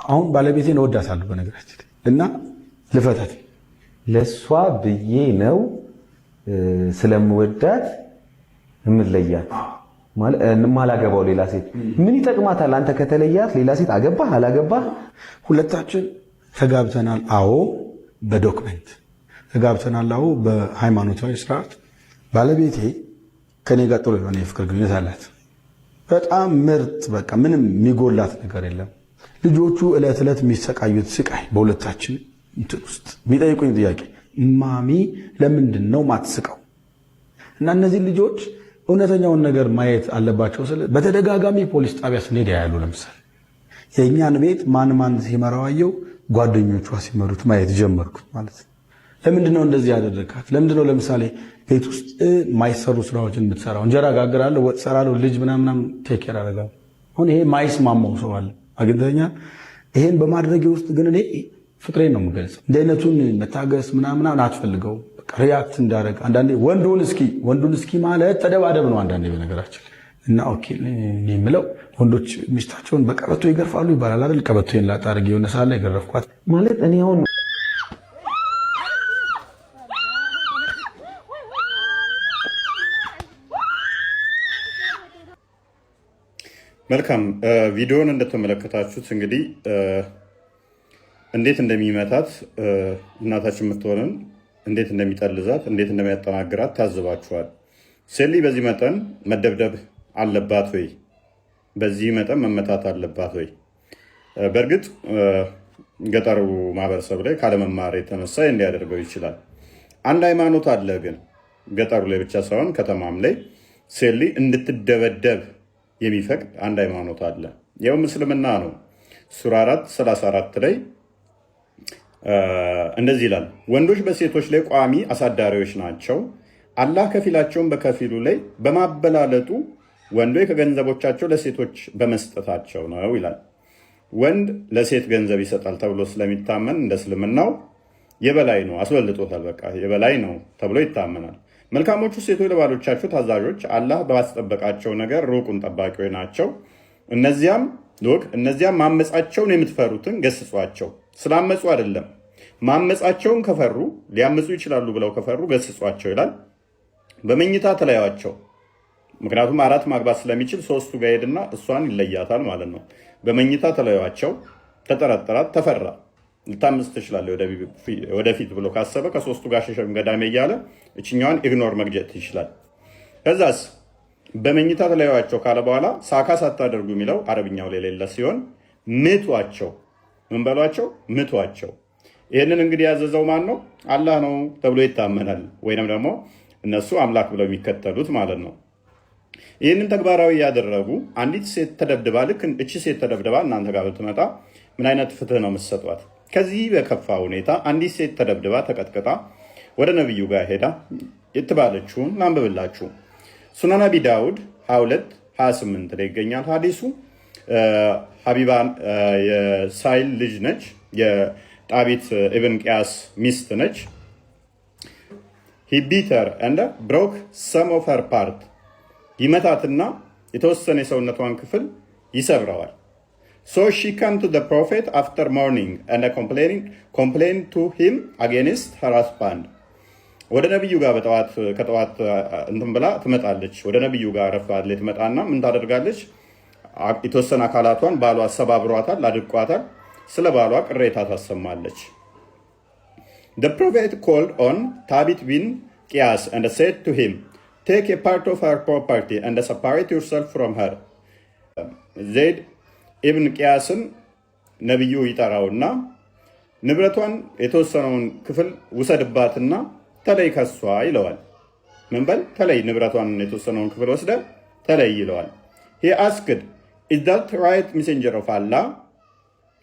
አሁን ባለቤቴን እወዳታለሁ በነገራችን እና ልፈታት ለሷ ብዬ ነው ስለምወዳት እምለያት ማለት ማላገባው ሌላ ሴት ምን ይጠቅማታል? አንተ ከተለያት ሌላ ሴት አገባህ አላገባህ ሁለታችን ተጋብተናል። አዎ በዶክመንት ተጋብተናል። አዎ በሃይማኖታዊ ስርዓት ባለቤቴ ከኔ ጋር ጥሩ የሆነ የፍቅር ግንኙነት አላት። በጣም ምርጥ በቃ ምንም የሚጎላት ነገር የለም። ልጆቹ ዕለት ዕለት የሚሰቃዩት ስቃይ በሁለታችን እንትን ውስጥ የሚጠይቁኝ ጥያቄ ማሚ ለምንድን ነው ማትስቀው? እና እነዚህ ልጆች እውነተኛውን ነገር ማየት አለባቸው። በተደጋጋሚ ፖሊስ ጣቢያ ስንሄድ ያያሉ። ለምሳሌ የእኛን ቤት ማን ማን ሲመራው አየው፣ ጓደኞቿ ሲመሩት ማየት ጀመርኩት ማለት ነው። ለምንድን ነው እንደዚህ ያደረካት? ለምንድን ነው ለምሳሌ ቤት ውስጥ ማይሰሩ ስራዎችን የምትሰራው? እንጀራ ጋግራለሁ፣ ወጥ ሰራለሁ፣ ልጅ ምናምናም ቴክ ኬር አደርጋለሁ። አሁን ይሄ ማይስማማው ሰው አለ አግኝተኛል። ይሄን በማድረጌ ውስጥ ግን እኔ ፍቅሬን ነው የምገልጸው። እንደ አይነቱን መታገስ ምናምን አትፈልገው ሪያክት እንዳደረግ አንዳንዴ ወንዱን እስኪ ማለት ተደባደብ ነው አንዳንዴ በነገራችን እና ኦኬ የምለው ወንዶች ሚስታቸውን በቀበቶ ይገርፋሉ ይባላል አይደል? ቀበቶን ላጣርግ የሆነ ሳለ የገረፍኳት ማለት እኔ አሁን መልካም ቪዲዮውን እንደተመለከታችሁት እንግዲህ እንዴት እንደሚመታት እናታችን የምትሆንን እንዴት እንደሚጠልዛት እንዴት እንደሚያጠናግራት ታዝባችኋል። ሴሊ በዚህ መጠን መደብደብ አለባት ወይ? በዚህ መጠን መመታት አለባት ወይ? በእርግጥ ገጠሩ ማህበረሰብ ላይ ካለመማር የተነሳ እንዲያደርገው ይችላል። አንድ ሃይማኖት አለ ግን ገጠሩ ላይ ብቻ ሳይሆን ከተማም ላይ ሴሊ እንድትደበደብ የሚፈቅድ አንድ ሃይማኖት አለ። ይኸውም እስልምና ነው። ሱራ 4:34 ላይ እንደዚህ ይላል፣ ወንዶች በሴቶች ላይ ቋሚ አሳዳሪዎች ናቸው። አላህ ከፊላቸውን በከፊሉ ላይ በማበላለጡ ወንዶች ከገንዘቦቻቸው ለሴቶች በመስጠታቸው ነው ይላል። ወንድ ለሴት ገንዘብ ይሰጣል ተብሎ ስለሚታመን እንደ እስልምናው የበላይ ነው፣ አስበልጦታል። በቃ የበላይ ነው ተብሎ ይታመናል። መልካሞቹ ሴቶች ለባሎቻቸው ታዛዦች፣ አላህ ባስጠበቃቸው ነገር ሩቁን ጠባቂዎች ናቸው። እነዚያም ማመፃቸውን የምትፈሩትን ገስጿቸው። ስላመፁ አይደለም፣ ማመፃቸውን ከፈሩ ሊያመፁ ይችላሉ ብለው ከፈሩ ገስጿቸው ይላል። በመኝታ ተለያዋቸው። ምክንያቱም 4 ማግባት ስለሚችል 3ቱ ጋር ሄድና እሷን ይለያታል ማለት ነው። በመኝታ ተለያዋቸው። ተጠረጠራት፣ ተፈራ፣ ልታምፅ ትችላለህ ወደፊት ብሎ ካሰበ ከ3ቱ ጋር ሸሸም ገዳሜ እያለ እችኛዋን ኢግኖር መግጀት ይችላል። ከዛስ በመኝታ ተለያዋቸው ካለ በኋላ ሳካ ሳታደርጉ የሚለው አረብኛው ላይ ሌለ ሲሆን ምቷቸው። ምን በሏቸው? ምቷቸው። ይህንን እንግዲህ ያዘዘው ማን ነው? አላህ ነው ተብሎ ይታመናል። ወይንም ደግሞ እነሱ አምላክ ብለው የሚከተሉት ማለት ነው። ይህንን ተግባራዊ ያደረጉ አንዲት ሴት ተደብድባ ልክ እቺ ሴት ተደብድባ እናንተ ጋር ብትመጣ ምን አይነት ፍትህ ነው የምትሰጧት? ከዚህ በከፋ ሁኔታ አንዲት ሴት ተደብድባ ተቀጥቅጣ ወደ ነቢዩ ጋር ሄዳ የተባለችውን ላንብብላችሁ። ሱነን አቢ ዳውድ 22:28 ላይ ይገኛል ሀዲሱ። ሀቢባ የሳይል ልጅ ነች። የጣቢት ኢብን ቂያስ ሚስት ነች። he beat her and broke some of her part ይመታትና የተወሰነ የሰውነቷን ክፍል ይሰብረዋል። so she came to the prophet after morning and complained to him against her husband ወደ ነብዩ ጋር ከጠዋት እንትን ብላ ትመጣለች። ወደ ነብዩ ጋር ረፋድ ላይ ትመጣና ምን ታደርጋለች? የተወሰነ አካላቷን ባሏ ሰባብሯታል፣ አድቋታል። ስለ ባሏ ቅሬታ ታሰማለች። The prophet called on Thabit bin Qiyas and said to him, take a part of her property and separate yourself from her. ዘይድ ኢብን ቂያስን ነብዩ ይጠራውና ንብረቷን የተወሰነውን ክፍል ውሰድባትና ተለይ ከሷ ይለዋል። ምን በል ተለይ፣ ንብረቷን የተወሰነውን ክፍል ወስደ ተለይ ይለዋል። he asked, is that right messenger of Allah?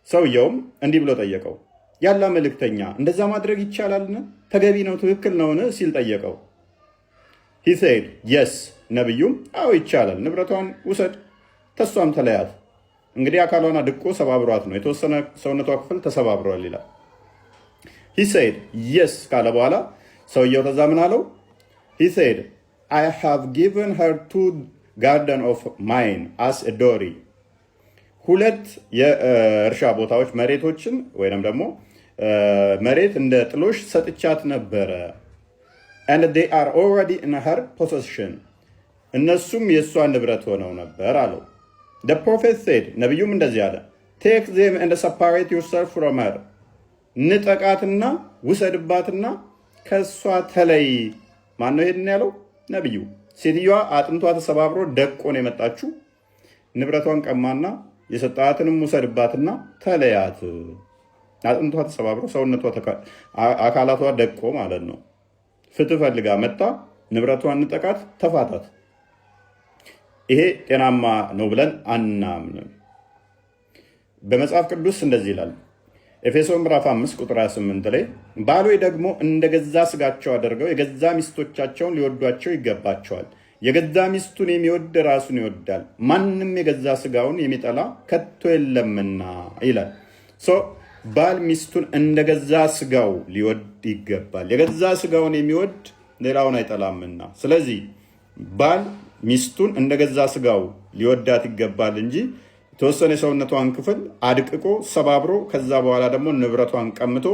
ሰውየውም እንዲህ ብሎ ጠየቀው፣ ያላ መልእክተኛ እንደዛ ማድረግ ይቻላልን? ተገቢ ነው? ትክክል ነውን? ሲል ጠየቀው። he said yes። ነብዩም አዎ ይቻላል፣ ንብረቷን ውሰድ፣ ተሷም ተለያት። እንግዲህ አካሏን አድቆ ሰባብሯት ነው፣ የተወሰነ ሰውነቷ ክፍል ተሰባብሯል ይላል። he said yes ካለ በኋላ ሰውየው ተዛ ምን አለው? he said I have given her 2 garden of mine as a dowry 2 የእርሻ ቦታዎች መሬቶችን ወይም ደግሞ መሬት እንደ ጥሎሽ ሰጥቻት ነበረ። and they are already in her possession እነሱም የእሷ ንብረት ሆነው ነበር አለው። the prophet said ነቢዩም እንደዚህ አለ take them and separate yourself from her ንጠቃትና ውሰድባትና ከእሷ ተለይ። ማነው ይሄን ያለው? ነቢዩ። ሴትዮዋ አጥንቷ ተሰባብሮ ደቆ ነው የመጣችው። ንብረቷን ቀማና የሰጣትንም ውሰድባትና ተለያት። አጥንቷ ተሰባብሮ ሰውነቷ አካላቷ ደቆ ማለት ነው። ፍትህ ፈልጋ መጣ። ንብረቷን ንጠቃት፣ ተፋታት። ይሄ ጤናማ ነው ብለን አናምንም። በመጽሐፍ ቅዱስ እንደዚህ ይላል። ኤፌሶን ምዕራፍ 5 ቁጥር 28 ላይ ባሎች ደግሞ እንደ ገዛ ስጋቸው አድርገው የገዛ ሚስቶቻቸውን ሊወዷቸው ይገባቸዋል። የገዛ ሚስቱን የሚወድ ራሱን ይወዳል፣ ማንም የገዛ ስጋውን የሚጠላ ከቶ የለምና ይላል። ባል ሚስቱን እንደ ገዛ ስጋው ሊወድ ይገባል። የገዛ ስጋውን የሚወድ ሌላውን አይጠላምና። ስለዚህ ባል ሚስቱን እንደ ገዛ ስጋው ሊወዳት ይገባል እንጂ የተወሰነ የሰውነቷን ክፍል አድቅቆ ሰባብሮ ከዛ በኋላ ደግሞ ንብረቷን ቀምቶ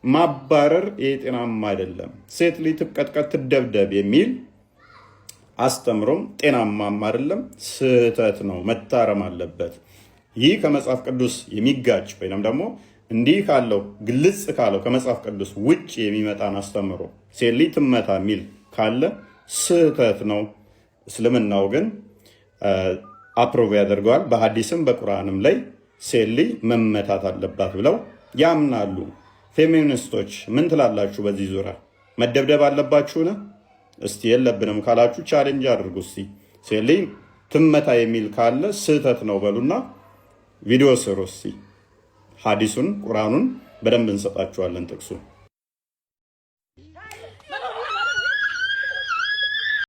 ማባረር ጤናማ አይደለም። ሴት ልጅ ትቀጥቀጥ፣ ትደብደብ የሚል አስተምሮም ጤናማም አይደለም፣ ስህተት ነው፣ መታረም አለበት። ይህ ከመጽሐፍ ቅዱስ የሚጋጭ ወይም ደግሞ እንዲህ ካለው ግልጽ ካለው ከመጽሐፍ ቅዱስ ውጭ የሚመጣን አስተምሮ ሴት ልጅ ትመታ የሚል ካለ ስህተት ነው። እስልምናው ግን አፕሮቭ ያደርገዋል። በሐዲስም በቁርአንም ላይ ሴት ልጅ መመታት አለባት ብለው ያምናሉ። ፌሚኒስቶች ምን ትላላችሁ በዚህ ዙሪያ? መደብደብ አለባችሁን? እስቲ የለብንም ካላችሁ ቻሌንጅ አድርጉ። እስቲ ሴት ልጅ ትመታ የሚል ካለ ስህተት ነው በሉና ቪዲዮ ስሩ። እስቲ ሐዲሱን ቁርአኑን በደንብ እንሰጣችኋለን ጥቅሱ